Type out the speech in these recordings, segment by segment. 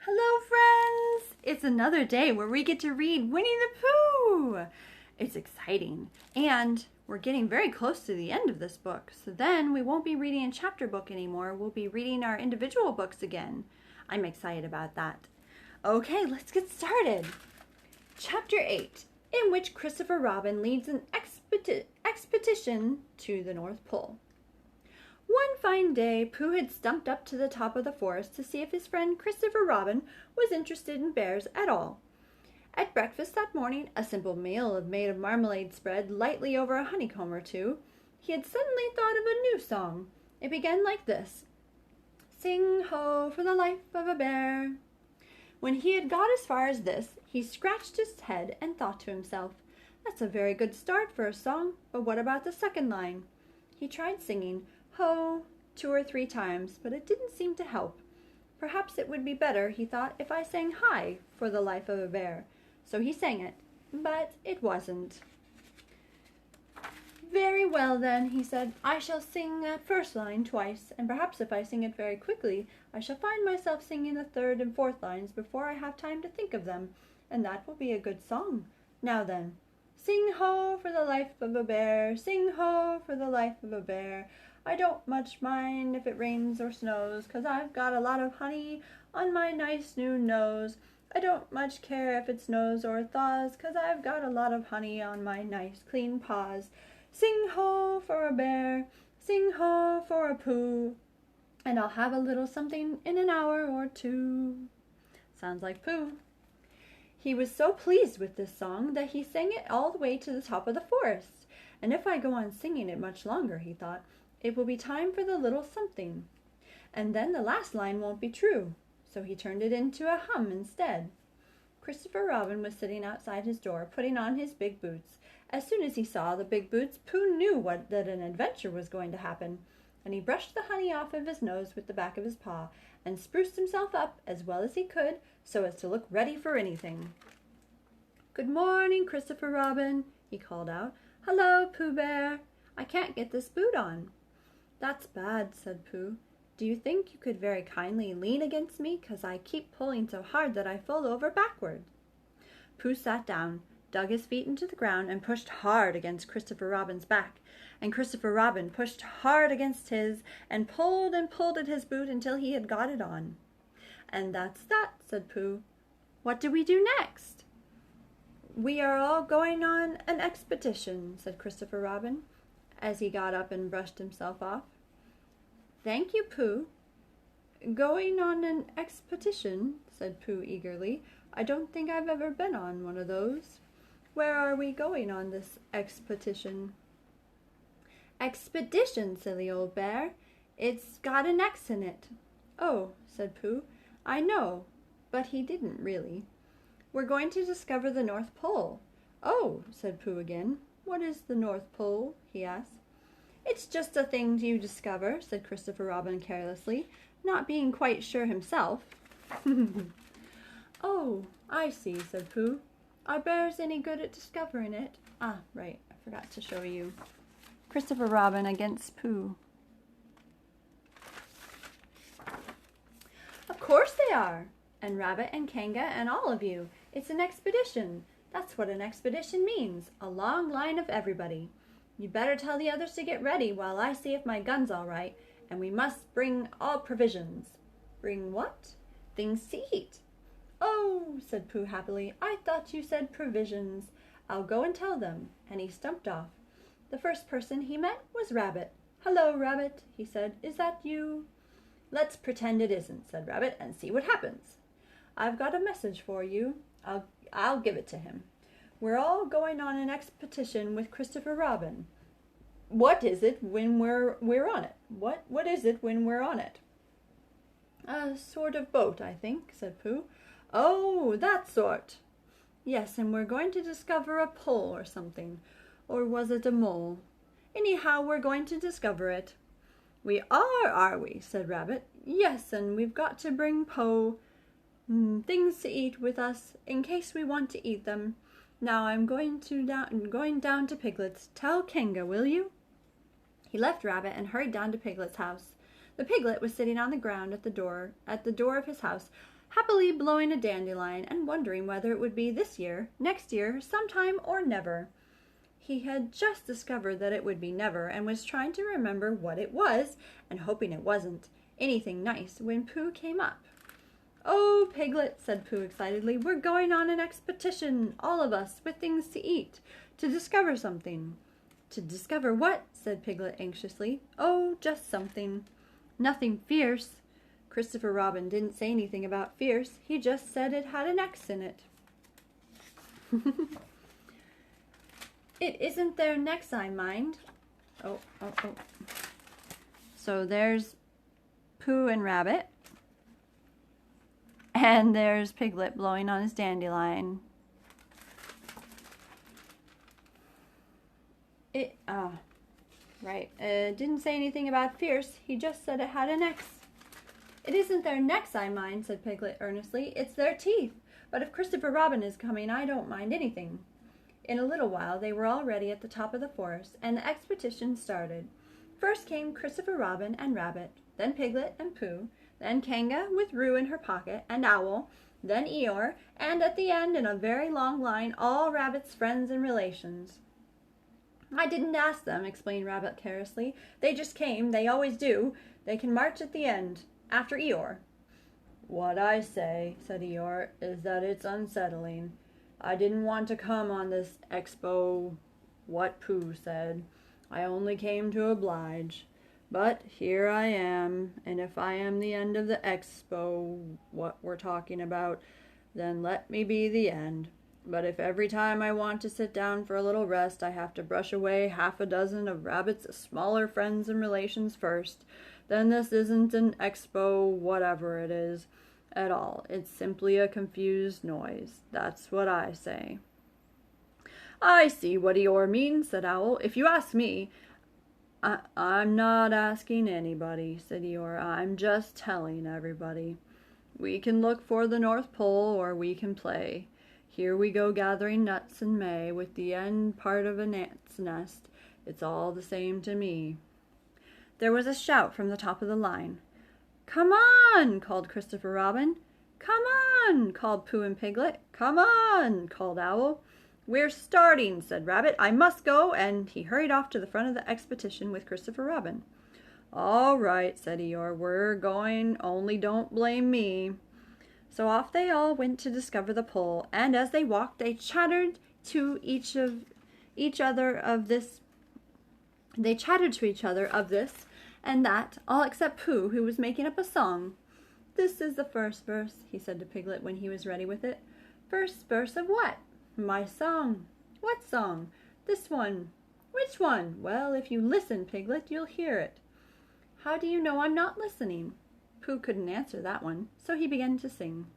Hello, friends! It's another day where we get to read Winnie the Pooh! It's exciting, and we're getting very close to the end of this book, so then we won't be reading a chapter book anymore. We'll be reading our individual books again. I'm excited about that. Okay, let's get started. Chapter 8, in which Christopher Robin leads an expedition to the North Pole. One fine day, Pooh had stumped up to the top of the forest to see if his friend Christopher Robin was interested in bears at all. At breakfast that morning, a simple meal made of marmalade spread lightly over a honeycomb or two, he had suddenly thought of a new song. It began like this: "Sing ho for the life of a bear." When he had got as far as this, he scratched his head and thought to himself, "That's a very good start for a song, but what about the second line?" He tried singing "ho" 2 or 3 times, but it didn't seem to help. Perhaps it would be better, he thought, if I sang "hi" for the life of a bear. So he sang it, but it wasn't. "Very well then," he said, "I shall sing that first line twice, and perhaps if I sing it very quickly, I shall find myself singing the third and fourth lines before I have time to think of them, and that will be a good song. Now then, sing ho for the life of a bear, sing ho for the life of a bear. I don't much mind if it rains or snows, 'cause I've got a lot of honey on my nice new nose. I don't much care if it snows or thaws, 'cause I've got a lot of honey on my nice clean paws. Sing ho for a bear, sing ho for a Pooh, and I'll have a little something in an hour or two." Sounds like Pooh. He was so pleased with this song that he sang it all the way to the top of the forest. And if I go on singing it much longer, he thought, it will be time for the little something, and then the last line won't be true. So he turned it into a hum instead. Christopher Robin was sitting outside his door, putting on his big boots. As soon as he saw the big boots, Pooh knew that an adventure was going to happen, and he brushed the honey off of his nose with the back of his paw, and spruced himself up as well as he could, so as to look ready for anything. "Good morning, Christopher Robin," he called out. "Hello, Pooh Bear. I can't get this boot on." "That's bad," said Pooh. "Do you think you could very kindly lean against me, 'cause I keep pulling so hard that I fall over backward?" Pooh sat down, dug his feet into the ground, and pushed hard against Christopher Robin's back, and Christopher Robin pushed hard against his, and pulled at his boot until he had got it on. "And that's that," said Pooh. "What do we do next?" "We are all going on an expedition," said Christopher Robin, as he got up and brushed himself off. "Thank you, Pooh." "Going on an expedition," said Pooh eagerly. "I don't think I've ever been on one of those. Where are we going on this expedition?" "Expedition, silly old bear. It's got an X in it." "Oh," said Pooh, "I know," but he didn't really. "We're going to discover the North Pole." "Oh," said Pooh again. "What is the North Pole?" he asked. "It's just a thing you discover," said Christopher Robin carelessly, not being quite sure himself. "Oh, I see," said Pooh. "Are bears any good at discovering it?" Ah, right, I forgot to show you. Christopher Robin against Pooh. "Of course they are, and Rabbit and Kanga and all of you. It's an expedition. That's what an expedition means, a long line of everybody. You'd better tell the others to get ready while I see if my gun's all right, and we must bring all provisions." "Bring what?" "Things to eat." "Oh," said Pooh happily, "I thought you said provisions. I'll go and tell them," and he stumped off. The first person he met was Rabbit. "Hello, Rabbit," he said. "Is that you?" "Let's pretend it isn't," said Rabbit, "and see what happens. I've got a message for you. I'll give it to him. We're all going on an expedition with Christopher Robin. What is it when we're on it? What is it when we're on it?" "A sort of boat, I think," said Pooh. "Oh, that sort." "Yes, and we're going to discover a pole or something. Or was it a mole? Anyhow, we're going to discover it." "We are we?" said Rabbit. "Yes, and we've got to bring things to eat with us in case we want to eat them. Now I'm going down to Piglet's. Tell Kanga, will you?" He left Rabbit and hurried down to Piglet's house. The piglet was sitting on the ground at the door of his house, happily blowing a dandelion and wondering whether it would be this year, next year, sometime, or never. He had just discovered that it would be never, and was trying to remember what it was, and hoping it wasn't anything nice, when Pooh came up. "Oh, Piglet," said Pooh excitedly, "we're going on an expedition, all of us, with things to eat, to discover something." "To discover what?" said Piglet anxiously. "Oh, just something. Nothing fierce." Christopher Robin didn't say anything about fierce. He just said it had an X in it. "It isn't their necks I mind." Oh. So there's Pooh and Rabbit. And there's Piglet blowing on his dandelion. Right. Didn't say anything about fierce. He just said it had an X. "It isn't their necks I mind," said Piglet earnestly. "It's their teeth. But if Christopher Robin is coming, I don't mind anything." In a little while they were all ready at the top of the forest, and the expedition started. First came Christopher Robin and Rabbit, then Piglet and Pooh, then Kanga with Roo in her pocket, and Owl, then Eeyore, and at the end, in a very long line, all Rabbit's friends and relations. "I didn't ask them," explained Rabbit carelessly. "They just came. They always do. They can march at the end, after Eeyore." "What I say," said Eeyore, "is that it's unsettling. I didn't want to come on this expo, what Pooh said. I only came to oblige. But here I am, and if I am the end of the expo, what we're talking about, then let me be the end. But if every time I want to sit down for a little rest, I have to brush away half a dozen of Rabbit's smaller friends and relations first, then this isn't an expo, whatever it is, at all. It's simply a confused noise. That's what I say." "I see what Eeyore means," said Owl. "If you ask me—" I'm not asking anybody," said Eeyore. "I'm just telling everybody. We can look for the North Pole, or we can play. Here we go gathering nuts in May, with the end part of an ant's nest. It's all the same to me." There was a shout from the top of the line. "Come on!" called Christopher Robin. "Come on!" called Pooh and Piglet. "Come on!" called Owl. "We're starting," said Rabbit. "I must go," and he hurried off to the front of the expedition with Christopher Robin. "All right," said Eeyore. "We're going, only don't blame me." So off they all went to discover the pole, and as they walked they chattered to each other of this and that, all except Pooh, who was making up a song. "This is the first verse," he said to Piglet when he was ready with it. "First verse of what?" "My song." "What song?" "This one." "Which one?" "Well, if you listen, Piglet, you'll hear it." "How do you know I'm not listening?" Pooh couldn't answer that one, so he began to sing.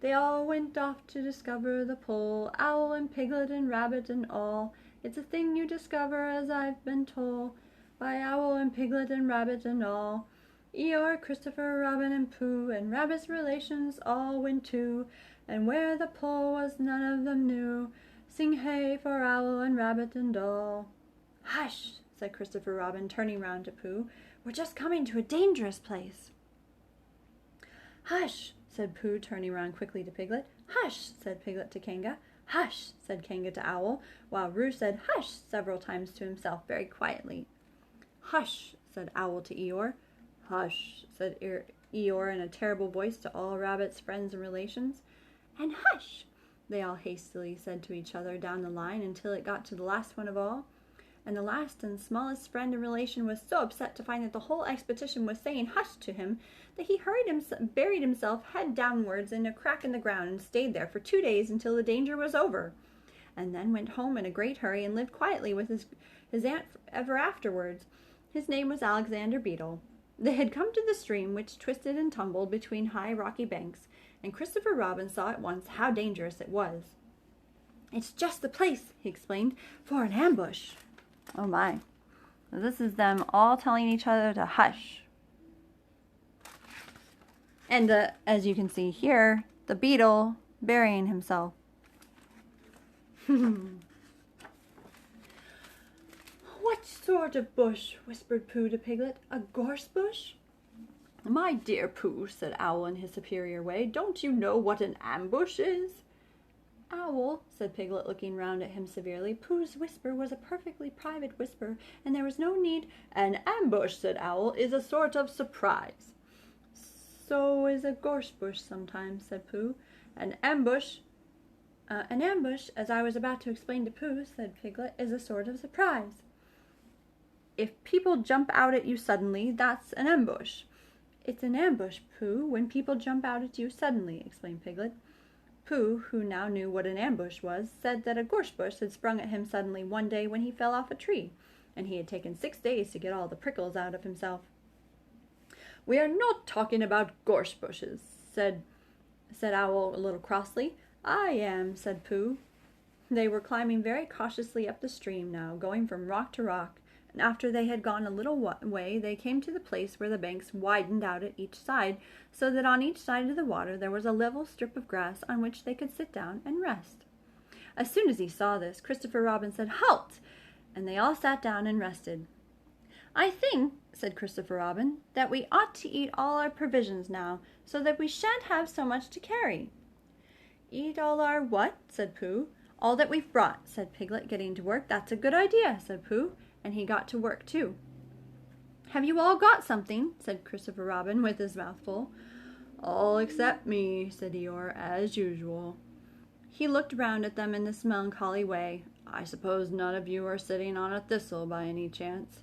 "They all went off to discover the pole, Owl and Piglet and Rabbit and all. It's a thing you discover, as I've been told, by Owl and Piglet and Rabbit and all. Eeyore, Christopher, Robin, and Pooh, and Rabbit's relations all went too, and where the pole was none of them knew. Sing hey for Owl and Rabbit and all." "Hush!" said Christopher Robin, turning round to Pooh. "We're just coming to a dangerous place." "Hush!" said Pooh, turning round quickly to Piglet. "Hush!" said Piglet to Kanga. "Hush!" said Kanga to Owl, while Roo said "hush" several times to himself very quietly. "Hush!" said Owl to Eeyore. "Hush!" said Eeyore in a terrible voice to all Rabbit's friends and relations. "And hush!" they all hastily said to each other down the line until it got to the last one of all. And the last and smallest friend and relation was so upset to find that the whole expedition was saying hush to him that he buried himself head downwards in a crack in the ground and stayed there for 2 days until the danger was over, and then went home in a great hurry and lived quietly with his aunt ever afterwards. His name was Alexander Beetle. They had come to the stream, which twisted and tumbled between high rocky banks, and Christopher Robin saw at once how dangerous it was. "It's just the place," he explained, "for an ambush." Oh my. This is them all telling each other to hush. And as you can see here, the beetle burying himself. "What sort of bush?" whispered Pooh to Piglet. "A gorse bush?" My dear Pooh, said Owl in his superior way, don't you know what an ambush is? Owl, said Piglet, looking round at him severely, Pooh's whisper was a perfectly private whisper, and there was no need— An ambush, said Owl, is a sort of surprise. So is a gorse bush sometimes, said Pooh. An ambush, as I was about to explain to Pooh, said Piglet, is a sort of surprise. If people jump out at you suddenly, that's an ambush. It's an ambush, Pooh, when people jump out at you suddenly, explained Piglet. Pooh, who now knew what an ambush was, said that a gorse bush had sprung at him suddenly one day when he fell off a tree, and he had taken 6 days to get all the prickles out of himself. We are not talking about gorse bushes, said Owl a little crossly. I am, said Pooh. They were climbing very cautiously up the stream now, going from rock to rock, and after they had gone a little way they came to the place where the banks widened out at each side, so that on each side of the water there was a level strip of grass on which they could sit down and rest. As soon as he saw this, Christopher Robin said, Halt! And they all sat down and rested. I think, said Christopher Robin, that we ought to eat all our provisions now, so that we shan't have so much to carry. Eat all our what? Said Pooh. All that we've brought, said Piglet, getting to work. That's a good idea, said Pooh, and he got to work too. Have you all got something? Said Christopher Robin, with his mouth full. All except me, said Eeyore, as usual. He looked round at them in this melancholy way. I suppose none of you are sitting on a thistle by any chance.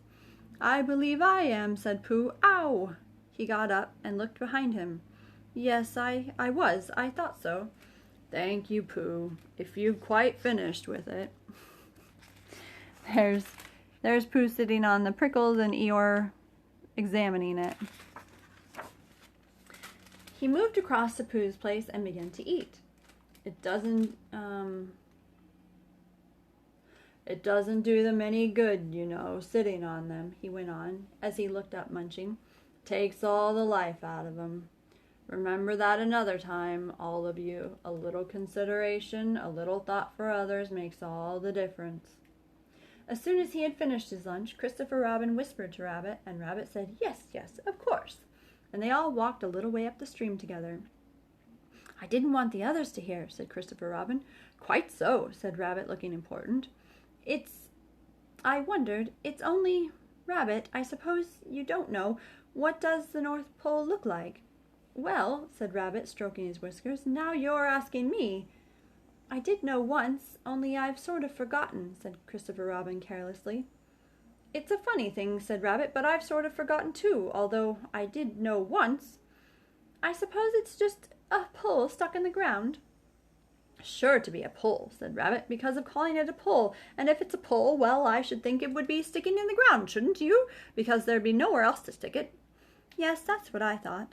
I believe I am, said Pooh. Ow! He got up and looked behind him. Yes, I was. I thought so. Thank you, Pooh, if you've quite finished with it. There's Pooh sitting on the prickles and Eeyore examining it. He moved across to Pooh's place and began to eat. It doesn't do them any good, you know, sitting on them, he went on, as he looked up munching. Takes all the life out of them. Remember that another time, all of you. A little consideration, a little thought for others makes all the difference. As soon as he had finished his lunch, Christopher Robin whispered to Rabbit, and Rabbit said, Yes, yes, of course. And they all walked a little way up the stream together. I didn't want the others to hear, said Christopher Robin. Quite so, said Rabbit, looking important. I wondered, it's only, Rabbit, I suppose you don't know, what does the North Pole look like? Well, said Rabbit, stroking his whiskers, now you're asking me. I did know once, only I've sort of forgotten, said Christopher Robin carelessly. It's a funny thing, said Rabbit, but I've sort of forgotten too, although I did know once. I suppose it's just a pole stuck in the ground. Sure to be a pole, said Rabbit, because of calling it a pole, and if it's a pole, well, I should think it would be sticking in the ground, shouldn't you? Because there'd be nowhere else to stick it. Yes, that's what I thought.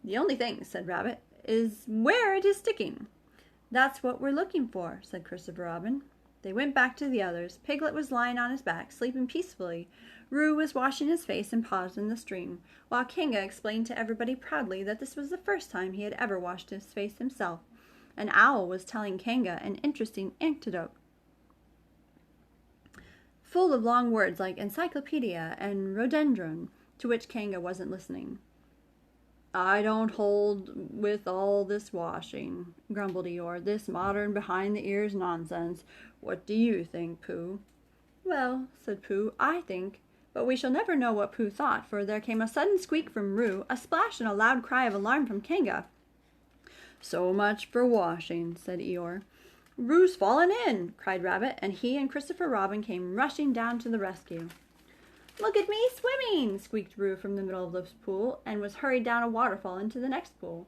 The only thing, said Rabbit, is where it is sticking. That's what we're looking for, said Christopher Robin. They went back to the others. Piglet was lying on his back, sleeping peacefully. Roo was washing his face and paws in the stream, while Kanga explained to everybody proudly that this was the first time he had ever washed his face himself. An owl was telling Kanga an interesting anecdote, full of long words like encyclopedia and rhododendron, to which Kanga wasn't listening. I don't hold with all this washing, grumbled Eeyore, this modern behind-the-ears nonsense. What do you think, Pooh? Well, said Pooh, I think, but we shall never know what Pooh thought, for there came a sudden squeak from Roo, a splash and a loud cry of alarm from Kanga. So much for washing, said Eeyore. Roo's fallen in, cried Rabbit, and he and Christopher Robin came rushing down to the rescue. Look at me swimming, squeaked Roo from the middle of the pool, and was hurried down a waterfall into the next pool.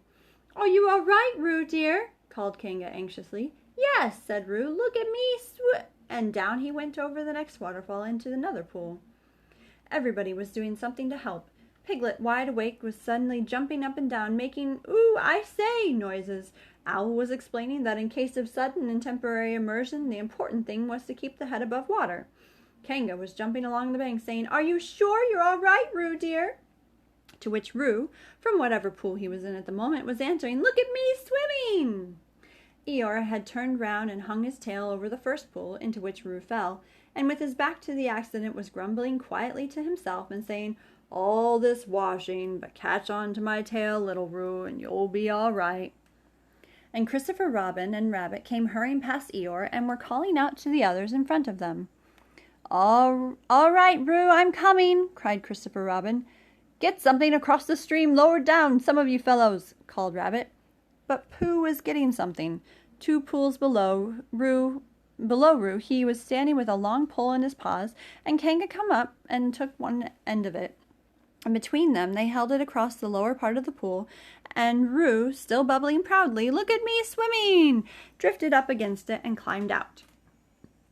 Are you all right, Roo, dear? Called Kanga anxiously. Yes, said Roo, look at me and down he went over the next waterfall into another pool. Everybody was doing something to help. Piglet, wide awake, was suddenly jumping up and down, making "ooh, I say" noises. Owl was explaining that in case of sudden and temporary immersion, the important thing was to keep the head above water. Kanga was jumping along the bank, saying, Are you sure you're all right, Roo, dear? To which Roo, from whatever pool he was in at the moment, was answering, Look at me swimming! Eeyore had turned round and hung his tail over the first pool, into which Roo fell, and with his back to the accident was grumbling quietly to himself and saying, all this washing, but catch on to my tail, little Roo, and you'll be all right." And Christopher Robin and Rabbit came hurrying past Eeyore and were calling out to the others in front of them. All right, Roo, I'm coming," cried Christopher Robin. "Get something across the stream lower down, some of you fellows," called Rabbit. But Pooh was getting something. 2 pools below Roo, he was standing with a long pole in his paws, and Kanga came up and took one end of it. And between them they held it across the lower part of the pool, and Roo, still bubbling proudly, "Look at me swimming!" drifted up against it and climbed out.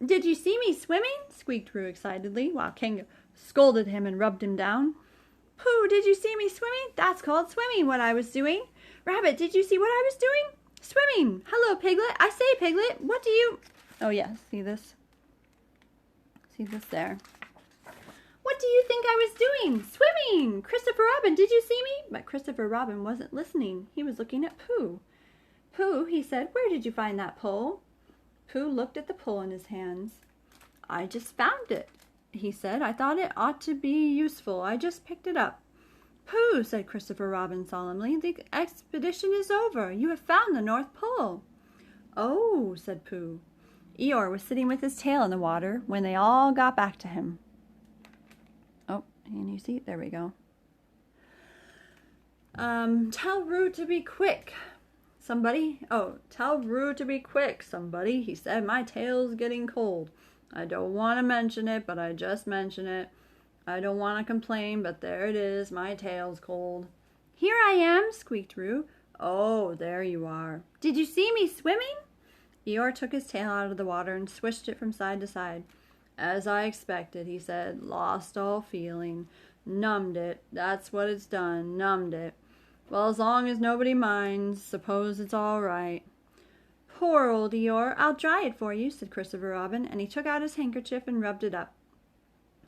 "Did you see me swimming?" squeaked Roo excitedly, while Kanga scolded him and rubbed him down. "Pooh, did you see me swimming? That's called swimming, what I was doing. Rabbit, did you see what I was doing? Swimming! Hello, Piglet! I say, Piglet, what do you—" Oh, yes, see this? See this there? "What do you think I was doing? Swimming! Christopher Robin, did you see me?" But Christopher Robin wasn't listening. He was looking at Pooh. "Pooh," he said, "where did you find that pole?" Pooh looked at the pole in his hands. "I just found it," he said. "I thought it ought to be useful. I just picked it up." "Pooh," said Christopher Robin solemnly, "the expedition is over. You have found the North Pole." "Oh," said Pooh. Eeyore was sitting with his tail in the water when they all got back to him. Oh, and you see, there we go. Tell Roo to be quick, somebody. Oh, tell Roo to be quick, somebody. He said, "My tail's getting cold. I don't want to mention it, but I just mention it. I don't want to complain, but there it is. My tail's cold." "Here I am," squeaked Roo. "Oh, there you are. Did you see me swimming?" Eeyore took his tail out of the water and swished it from side to side. "As I expected," he said. "Lost all feeling. Numbed it. That's what it's done. Numbed it. Well, as long as nobody minds, suppose it's all right." "Poor old Eeyore. I'll dry it for you," said Christopher Robin, and he took out his handkerchief and rubbed it up.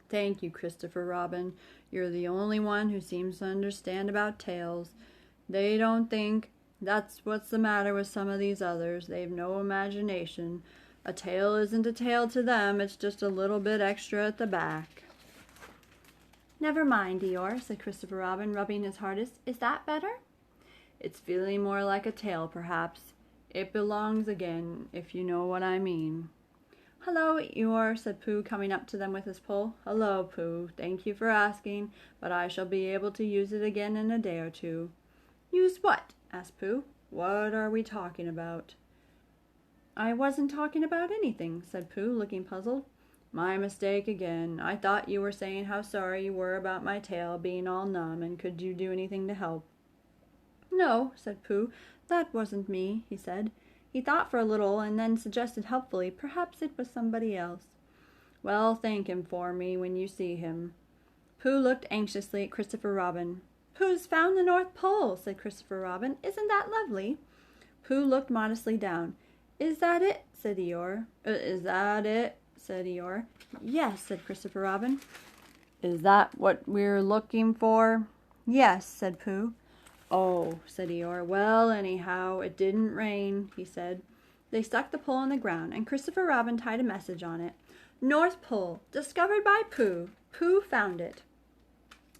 "Thank you, Christopher Robin. You're the only one who seems to understand about tails. They don't think. That's what's the matter with some of these others. They've no imagination. A tail isn't a tail to them. It's just a little bit extra at the back." "Never mind, Eeyore," said Christopher Robin, rubbing his hardest. "Is that better?" "It's feeling more like a tail, perhaps. It belongs again, if you know what I mean." "Hello, Eeyore," said Pooh, coming up to them with his pole. "Hello, Pooh. Thank you for asking, but I shall be able to use it again in a day or two." "Use what?" asked Pooh. "What are we talking about?" "I wasn't talking about anything," said Pooh, looking puzzled. "My mistake again. I thought you were saying how sorry you were about my tail being all numb, and could you do anything to help?" "No," said Pooh, "that wasn't me," he said. He thought for a little and then suggested helpfully, "Perhaps it was somebody else." "Well, thank him for me when you see him." Pooh looked anxiously at Christopher Robin. "Pooh's found the North Pole," said Christopher Robin. "Isn't that lovely?" Pooh looked modestly down. "Is that it?" said Eeyore. "Is that it?" said Eeyore. "Yes," said Christopher Robin. "Is that what we're looking for?" "Yes," said Pooh. "Oh," said Eeyore. "Well, anyhow, it didn't rain," he said. They stuck the pole in the ground, and Christopher Robin tied a message on it. "North Pole, discovered by Pooh. Pooh found it."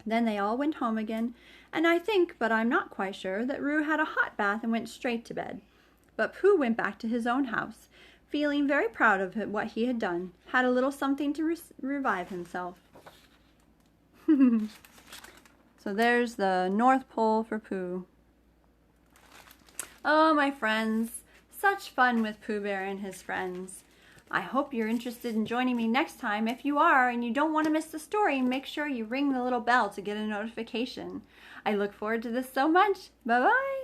Then they all went home again, and I think, but I'm not quite sure, that Roo had a hot bath and went straight to bed. But Pooh went back to his own house, feeling very proud of what he had done, had a little something to revive himself. So there's the North Pole for Pooh. Oh, my friends, such fun with Pooh Bear and his friends. I hope you're interested in joining me next time. If you are and you don't want to miss the story, make sure you ring the little bell to get a notification. I look forward to this so much. Bye-bye.